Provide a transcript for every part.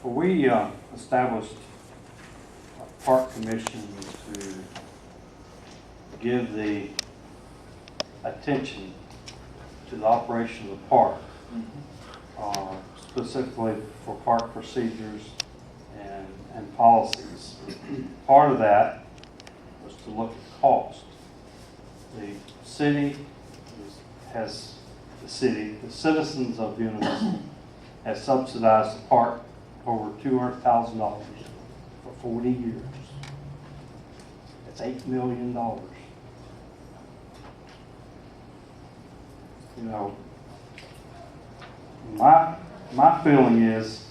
Well, we established a park commission to give the attention to the operation of the park, specifically for park procedures and policies. Part of that was to look at cost. The city the citizens of Buena Vista has subsidized the park over $200,000 for 40 years. That's $8 million. You know, my feeling is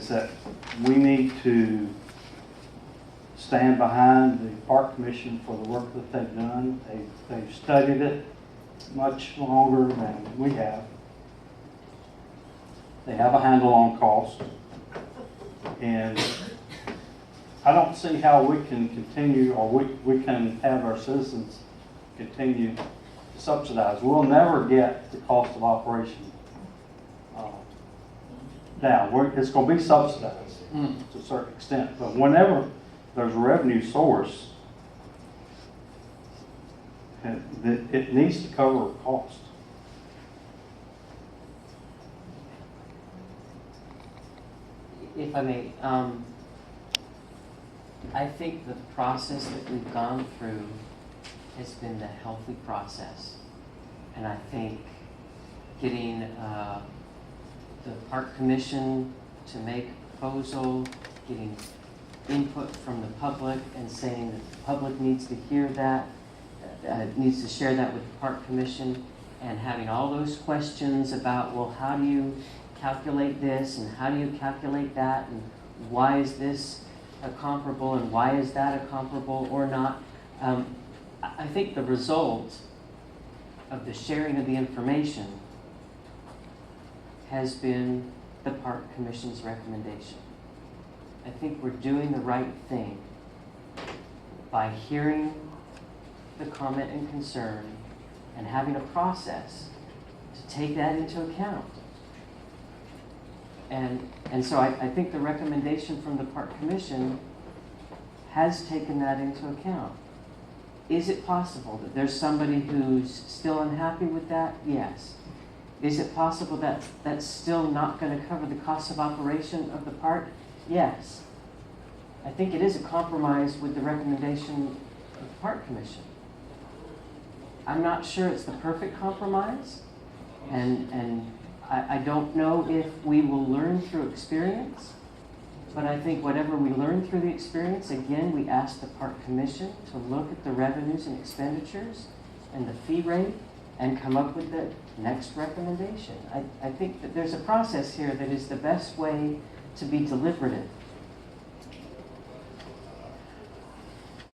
that we need to stand behind the Park Commission for the work that they've done. They've studied it much longer than we have. They have a handle on cost. And I don't see how we can continue, or we can have our citizens continue to subsidize. We'll never get the cost of operation down. It's going to be subsidized to a certain extent. But whenever there's a revenue source, it needs to cover cost. If I may, I think the process that we've gone through has been the healthy process. And I think getting the Park Commission to make a proposal, getting input from the public and saying that the public needs to hear that, needs to share that with the Park Commission, and having all those questions about, well, how do you calculate this and how do you calculate that and why is this a comparable and why is that a comparable or not. I think the result of the sharing of the information has been the Park Commission's recommendation. I think we're doing the right thing by hearing the comment and concern and having a process to take that into account. And so I think the recommendation from the Park Commission has taken that into account. Is it possible that there's somebody who's still unhappy with that? Yes. Is it possible that that's still not going to cover the cost of operation of the park? Yes. I think it is a compromise with the recommendation of the Park Commission. I'm not sure it's the perfect compromise, and I don't know if we will learn through experience, but I think whatever we learn through the experience, again, we ask the Park Commission to look at the revenues and expenditures and the fee rate and come up with the next recommendation. I think that there's a process here that is the best way to be deliberative